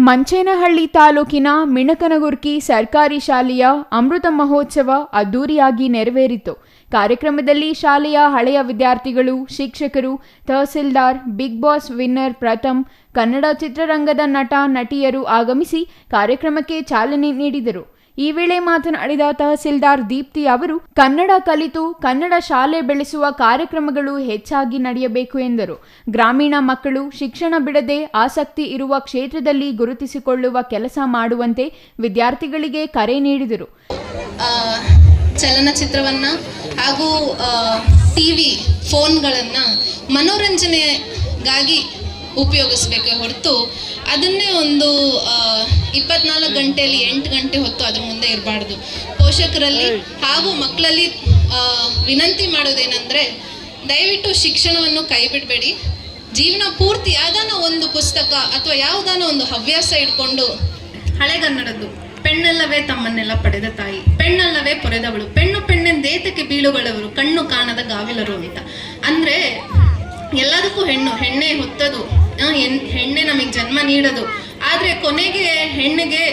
ಮಂಚೇನಹಳ್ಳಿ ತಾಲೂಕಿನ ಮಿಣಕನಗುರ್ಕಿ ಸರ್ಕಾರಿ ಶಾಲೆಯ ಅಮೃತ ಮಹೋತ್ಸವ ಅದ್ದೂರಿಯಾಗಿ ನೆರವೇರಿತು. ಕಾರ್ಯಕ್ರಮದಲ್ಲಿ ಶಾಲೆಯ ಹಳೆಯ ವಿದ್ಯಾರ್ಥಿಗಳು, ಶಿಕ್ಷಕರು, ತಹಸೀಲ್ದಾರ್, ಬಿಗ್ ಬಾಸ್ ವಿನ್ನರ್ ಪ್ರಥಮ್, ಕನ್ನಡ ಚಿತ್ರರಂಗದ ನಟ ನಟಿಯರು ಆಗಮಿಸಿ ಕಾರ್ಯಕ್ರಮಕ್ಕೆ ಚಾಲನೆ ನೀಡಿದರು. ಈ ವೇಳೆ ಮಾತನಾಡಿದ ತಹಸೀಲ್ದಾರ್ ದೀಪ್ತಿ ಅವರು, ಕನ್ನಡ ಕಲಿತು ಕನ್ನಡ ಶಾಲೆ ಬೆಳೆಸುವ ಕಾರ್ಯಕ್ರಮಗಳು ಹೆಚ್ಚಾಗಿ ನಡೆಯಬೇಕು ಎಂದರು. ಗ್ರಾಮೀಣ ಮಕ್ಕಳು ಶಿಕ್ಷಣ ಬಿಡದೆ ಆಸಕ್ತಿ ಇರುವ ಕ್ಷೇತ್ರದಲ್ಲಿ ಗುರುತಿಸಿಕೊಳ್ಳುವ ಕೆಲಸ ಮಾಡುವಂತೆ ವಿದ್ಯಾರ್ಥಿಗಳಿಗೆ ಕರೆ ನೀಡಿದರು. ಚಲನಚಿತ್ರವನ್ನ ಹಾಗೂ ಟಿವಿ ಫೋನ್ಗಳನ್ನು ಮನೋರಂಜನೆಗಾಗಿ ಉಪಯೋಗಿಸಬೇಕೆ ಹೊರತು ಅದನ್ನೇ ಒಂದು 24 ಗಂಟೆಯಲ್ಲಿ 8 ಗಂಟೆ ಹೊತ್ತು ಅದ್ರ ಮುಂದೆ ಇರಬಾರ್ದು. ಪೋಷಕರಲ್ಲಿ ಹಾಗೂ ಮಕ್ಕಳಲ್ಲಿ ವಿನಂತಿ ಮಾಡೋದೇನೆಂದರೆ, ದಯವಿಟ್ಟು ಶಿಕ್ಷಣವನ್ನು ಕೈ ಬಿಡಬೇಡಿ. ಜೀವನ ಪೂರ್ತಿ ಯಾವುದಾನ ಒಂದು ಪುಸ್ತಕ ಅಥವಾ ಯಾವುದಾನ ಒಂದು ಹವ್ಯಾಸ ಇಟ್ಕೊಂಡು, ಹಳೆಗನ್ನಡದ್ದು ಪೆಣ್ಣಲ್ಲವೇ ತಮ್ಮನ್ನೆಲ್ಲ ಪಡೆದ ತಾಯಿ, ಪೆಣ್ಣಲ್ಲವೇ ಪೊರೆದವಳು, ಪೆಣ್ಣು ಪೆಣ್ಣೆಂದೇತಕ್ಕೆ ಬೀಳುಗಳವರು, ಕಣ್ಣು ಕಾಣದ ಗಾವಿಲರು ಅಂತ. ಅಂದರೆ ಎಲ್ಲದಕ್ಕೂ ಹೆಣ್ಣೆ ಹೊತ್ತದು, ಹೆಣ್ಣೆ ನಮಗೆ ಜನ್ಮ ನೀಡೋದು. ಆದರೆ ಕೊನೆಗೆ ಹೆಣ್ಣಿಗೆ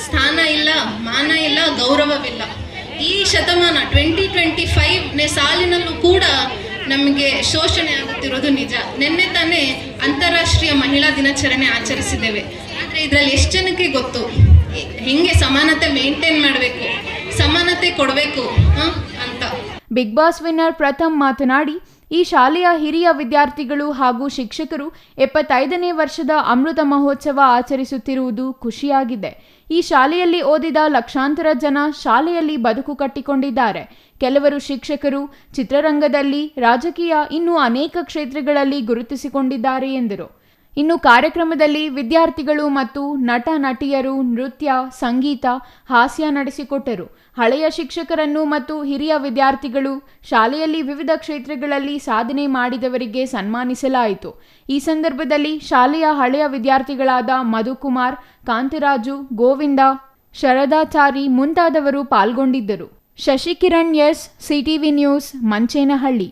ಸ್ಥಾನ ಇಲ್ಲ, ಮಾನ ಇಲ್ಲ, ಗೌರವವಿಲ್ಲ. ಈ ಶತಮಾನ 2025ನೇ ಸಾಲಿನಲ್ಲೂ ಕೂಡ ನಮಗೆ ಶೋಷಣೆ ಆಗುತ್ತಿರೋದು ನಿಜ. ನಿನ್ನೆ ತಾನೇ ಅಂತಾರಾಷ್ಟ್ರೀಯ ಮಹಿಳಾ ದಿನಾಚರಣೆ ಆಚರಿಸಿದ್ದೇವೆ. ಆದರೆ ಇದರಲ್ಲಿ ಎಷ್ಟು ಜನಕ್ಕೆ ಗೊತ್ತು ಹೆಂಗೆ ಸಮಾನತೆ ಮೇಂಟೈನ್ ಮಾಡಬೇಕು, ಸಮಾನತೆ ಕೊಡಬೇಕು ಅಂತ. ಬಿಗ್ ಬಾಸ್ ವಿನ್ನರ್ ಪ್ರಥಮ್ ಮಾತನಾಡಿ, ಈ ಶಾಲೆಯ ಹಿರಿಯ ವಿದ್ಯಾರ್ಥಿಗಳು ಹಾಗೂ ಶಿಕ್ಷಕರು 75ನೇ ವರ್ಷದ ಅಮೃತ ಮಹೋತ್ಸವ ಆಚರಿಸುತ್ತಿರುವುದು ಖುಷಿಯಾಗಿದೆ. ಈ ಶಾಲೆಯಲ್ಲಿ ಓದಿದ ಲಕ್ಷಾಂತರ ಜನ ಶಾಲೆಯಲ್ಲಿ ಬದುಕು ಕಟ್ಟಿಕೊಂಡಿದ್ದಾರೆ. ಕೆಲವರು ಶಿಕ್ಷಕರು, ಚಿತ್ರರಂಗದಲ್ಲಿ, ರಾಜಕೀಯ, ಇನ್ನೂ ಅನೇಕ ಕ್ಷೇತ್ರಗಳಲ್ಲಿ ಗುರುತಿಸಿಕೊಂಡಿದ್ದಾರೆ ಎಂದರು. ಇನ್ನು ಕಾರ್ಯಕ್ರಮದಲ್ಲಿ ವಿದ್ಯಾರ್ಥಿಗಳು ಮತ್ತು ನಟ ನಟಿಯರು ನೃತ್ಯ, ಸಂಗೀತ, ಹಾಸ್ಯ ನಡೆಸಿಕೊಟ್ಟರು. ಹಳೆಯ ಶಿಕ್ಷಕರನ್ನು ಮತ್ತು ಹಿರಿಯ ವಿದ್ಯಾರ್ಥಿಗಳು, ಶಾಲೆಯಲ್ಲಿ ವಿವಿಧ ಕ್ಷೇತ್ರಗಳಲ್ಲಿ ಸಾಧನೆ ಮಾಡಿದವರಿಗೆ ಸನ್ಮಾನಿಸಲಾಯಿತು. ಈ ಸಂದರ್ಭದಲ್ಲಿ ಶಾಲೆಯ ಹಳೆಯ ವಿದ್ಯಾರ್ಥಿಗಳಾದ ಮಧುಕುಮಾರ್, ಕಾಂತರಾಜು, ಗೋವಿಂದ, ಶರದಾಚಾರಿ ಮುಂತಾದವರು ಪಾಲ್ಗೊಂಡಿದ್ದರು. Shashikiran S, CTV news, Manchenahalli.